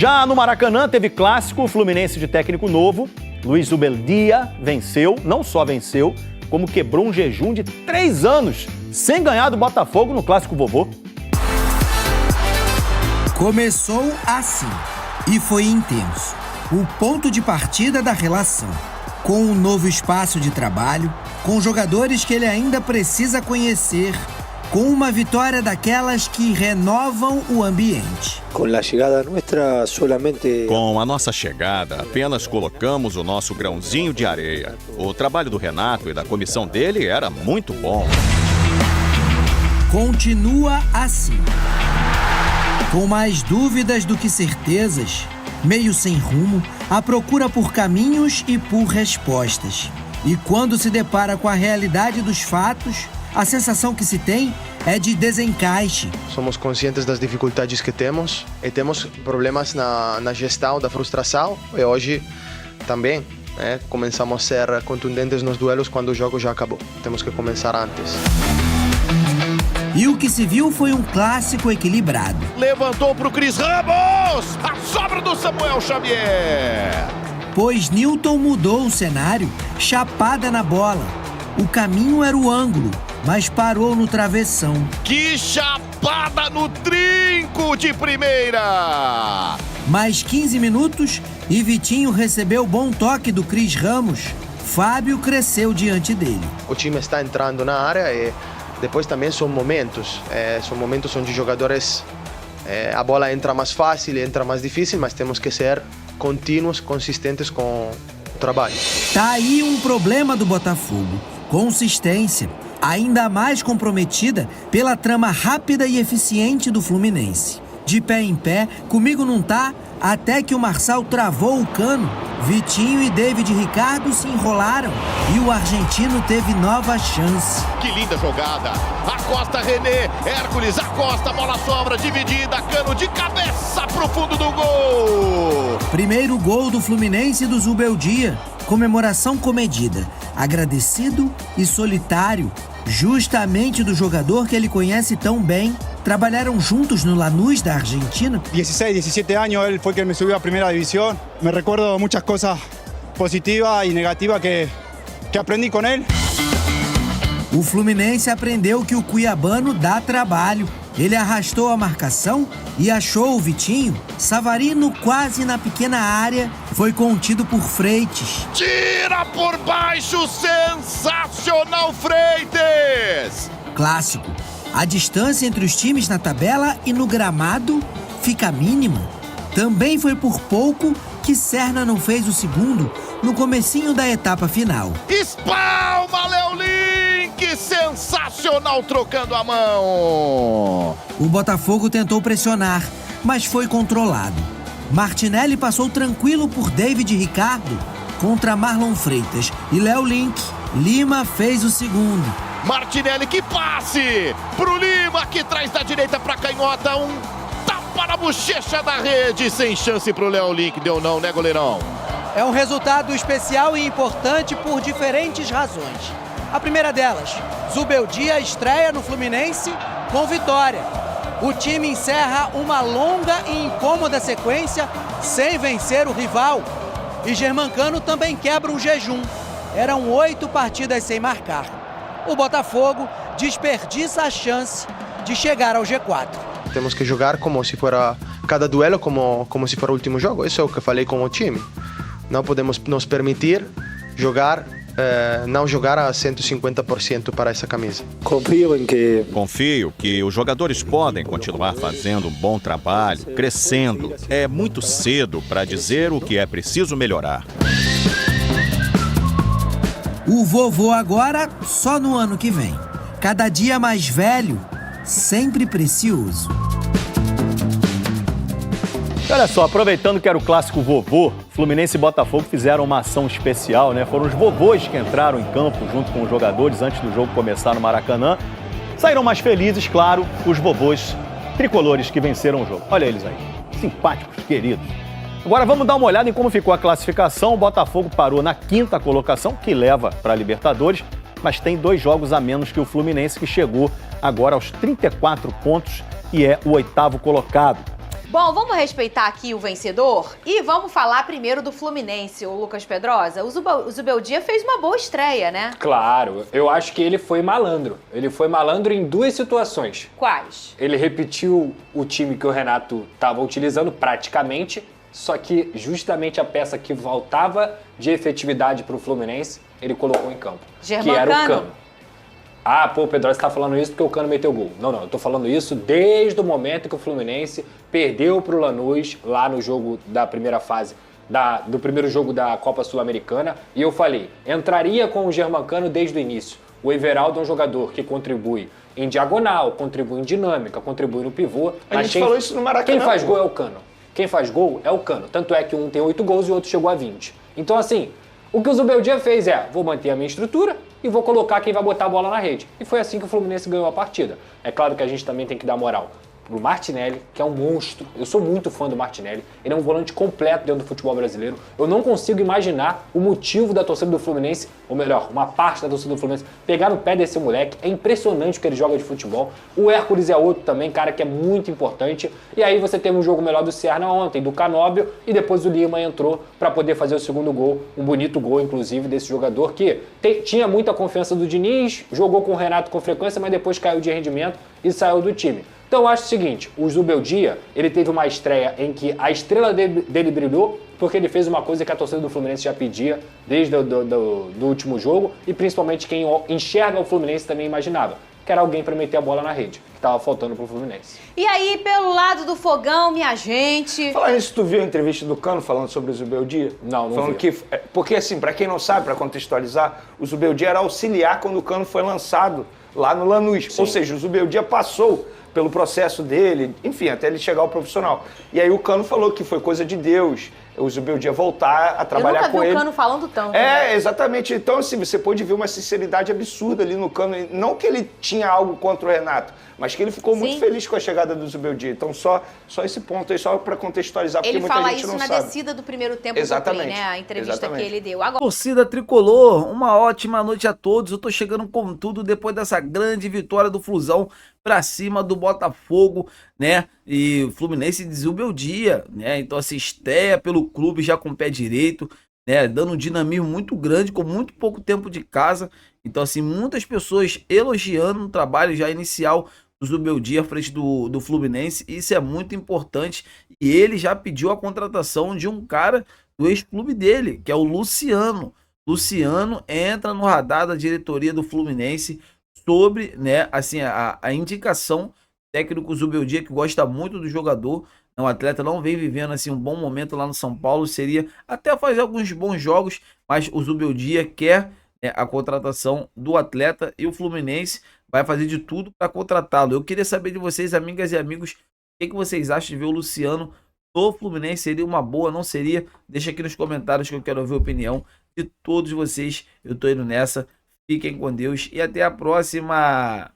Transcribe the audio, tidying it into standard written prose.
Já no Maracanã teve clássico, o Fluminense de técnico novo. Luiz Zubeldia venceu, não só venceu, como quebrou um jejum de 3 anos sem ganhar do Botafogo no Clássico Vovô. Começou assim e foi intenso. O ponto de partida da relação. Com um novo espaço de trabalho, com jogadores que ele ainda precisa conhecer, com uma vitória daquelas que renovam o ambiente. Com a nossa chegada, apenas colocamos o nosso grãozinho de areia. O trabalho do Renato e da comissão dele era muito bom. Continua assim. Com mais dúvidas do que certezas, meio sem rumo, à procura por caminhos e por respostas. E quando se depara com a realidade dos fatos, a sensação que se tem é de desencaixe. Somos conscientes das dificuldades que temos e temos problemas na gestão da frustração e hoje também começamos a ser contundentes nos duelos quando o jogo já acabou. Temos que começar antes. E o que se viu foi um clássico equilibrado. Levantou para o Cris Ramos! A sobra do Samuel Xavier! Pois Nilton mudou o cenário, chapada na bola. O caminho era o ângulo, mas parou no travessão. Que chapada no trinco de primeira! Mais 15 minutos e Vitinho recebeu bom toque do Cris Ramos. Fábio cresceu diante dele. O time está entrando na área e depois também são momentos onde jogadores, a bola entra mais fácil, entra mais difícil, mas temos que ser contínuos, consistentes com o trabalho. Tá aí um problema do Botafogo. Consistência, ainda mais comprometida pela trama rápida e eficiente do Fluminense. De pé em pé, comigo não tá, até que o Marçal travou o cano. Vitinho e David Ricardo se enrolaram e o argentino teve nova chance. Que linda jogada! Acosta René, Hércules, Acosta, bola sobra, dividida, cano de cabeça pro fundo do gol! Primeiro gol do Fluminense do Zubeldia. Comemoração comedida, agradecido e solitário, justamente do jogador que ele conhece tão bem. Trabalharam juntos no Lanús da Argentina. 16, 17 años, él fue quien me subió a primera división. Me recuerdo muchas cosas positivas y negativas que aprendí con él. O Fluminense aprendeu que o cuiabano dá trabalho. Ele arrastou a marcação e achou o Vitinho. Savarino, quase na pequena área, foi contido por Freitas. Tira por baixo, sensacional Freitas! Clássico. A distância entre os times na tabela e no gramado fica mínima. Também foi por pouco que Serna não fez o segundo no comecinho da etapa final. Espalma, Léo Link! Sensacional trocando a mão! O Botafogo tentou pressionar, mas foi controlado. Martinelli passou tranquilo por David Ricardo contra Marlon Freitas e Léo Link. Lima fez o segundo. Martinelli, que passe pro Lima, que traz da direita pra canhota, um tapa na bochecha da rede, sem chance pro Léo Link, deu não, né, goleirão? É um resultado especial e importante por diferentes razões. A primeira delas, Zubeldia estreia no Fluminense com vitória. O time encerra uma longa e incômoda sequência sem vencer o rival. E Germancano também quebra um jejum. Eram 8 partidas sem marcar. O Botafogo desperdiça a chance de chegar ao G4. Temos que jogar como se fosse cada duelo como se fosse o último jogo. Isso é o que falei com o time. Não podemos nos permitir não jogar a 150% para essa camisa. Confio que os jogadores podem continuar fazendo um bom trabalho, crescendo. É muito cedo para dizer o que é preciso melhorar. O vovô agora só no ano que vem. Cada dia mais velho, sempre precioso. Olha só, aproveitando que era o clássico vovô, Fluminense e Botafogo fizeram uma ação especial, né? Foram os vovôs que entraram em campo junto com os jogadores antes do jogo começar no Maracanã. Saíram mais felizes, claro, os vovôs tricolores que venceram o jogo. Olha eles aí, simpáticos, queridos. Agora vamos dar uma olhada em como ficou a classificação. O Botafogo parou na 5ª colocação, que leva para a Libertadores, mas tem 2 jogos a menos que o Fluminense, que chegou agora aos 34 pontos e é o 8º colocado. Bom, vamos respeitar aqui o vencedor e vamos falar primeiro do Fluminense, o Lucas Pedrosa. O Zubeldia fez uma boa estreia, né? Claro, eu acho que ele foi malandro. Ele foi malandro em duas situações. Quais? Ele repetiu o time que o Renato estava utilizando praticamente, só que justamente a peça que faltava de efetividade para o Fluminense, ele colocou em campo. Que era o Cano. Ah, pô, o Pedrosa está falando isso porque o Cano meteu gol. Não, eu tô falando isso desde o momento que o Fluminense perdeu pro Lanús lá no jogo da primeira fase, do primeiro jogo da Copa Sul-Americana. E eu falei, entraria com o Germancano desde o início. O Everaldo é um jogador que contribui em diagonal, contribui em dinâmica, contribui no pivô. A gente falou isso no Maracanã. Quem faz gol é o Cano. Quem faz gol é o Cano. Tanto é que um tem 8 gols e o outro chegou a 20. Então, assim, o que o Zubeldia fez vou manter a minha estrutura e vou colocar quem vai botar a bola na rede. E foi assim que o Fluminense ganhou a partida. É claro que a gente também tem que dar moral pro Martinelli, que é um monstro. Eu sou muito fã do Martinelli. Ele é um volante completo dentro do futebol brasileiro. Eu não consigo imaginar o motivo da torcida do Fluminense, ou melhor, uma parte da torcida do Fluminense, pegar no pé desse moleque. É impressionante o que ele joga de futebol. O Hércules é outro também, cara, que é muito importante. E aí você teve um jogo melhor do Serna ontem, do Canóbio, e depois o Lima entrou para poder fazer o segundo gol. Um bonito gol, inclusive, desse jogador que tinha muita confiança do Diniz, jogou com o Renato com frequência, mas depois caiu de rendimento e saiu do time. Então eu acho o seguinte, o Zubeldia, ele teve uma estreia em que a estrela dele brilhou porque ele fez uma coisa que a torcida do Fluminense já pedia desde do último jogo e principalmente quem enxerga o Fluminense também imaginava, que era alguém para meter a bola na rede, que estava faltando pro Fluminense. E aí, pelo lado do fogão, minha gente... Falar nisso, tu viu a entrevista do Cano falando sobre o Zubeldia? Não falando vi. Porque assim, para quem não sabe, para contextualizar, o Zubeldia era auxiliar quando o Cano foi lançado lá no Lanús. Sim. Ou seja, o Zubeldia passou pelo processo dele, enfim, até ele chegar ao profissional. E aí o Cano falou que foi coisa de Deus, o Zubeldia voltar a trabalhar com ele. Eu nunca vi o Cano falando tanto. É, exatamente. Então, assim, você pode ver uma sinceridade absurda ali no Cano. Não que ele tinha algo contra o Renato, mas que ele ficou muito feliz com a chegada do Zubeldia. Então, só esse ponto aí, só para contextualizar, porque muita gente não sabe. Ele fala isso na descida do primeiro tempo do Play, né? A entrevista que ele deu. Agora... Torcida Tricolor, uma ótima noite a todos. Eu tô chegando com tudo depois dessa grande vitória do Flusão pra cima do Botafogo, né? E o Fluminense de Zubeldia, né? Então, assim, estreia pelo clube já com o pé direito, né? Dando um dinamismo muito grande, com muito pouco tempo de casa. Então, assim, muitas pessoas elogiando o trabalho já inicial do Zubeldia à frente do Fluminense. Isso é muito importante. E ele já pediu a contratação de um cara do ex-clube dele, que é o Luciano. Luciano entra no radar da diretoria do Fluminense sobre, né, assim, a indicação técnico Zubeldia, que gosta muito do jogador. O atleta não vem vivendo assim um bom momento lá no São Paulo, seria até fazer alguns bons jogos, mas o Zubeldia quer, né, a contratação do atleta e o Fluminense vai fazer de tudo para contratá-lo. Eu queria saber de vocês, amigas e amigos, o que vocês acham de ver o Luciano no Fluminense? Seria uma boa, não seria? Deixa aqui nos comentários que eu quero ouvir a opinião de todos vocês. Eu tô indo nessa. Fiquem com Deus e até a próxima!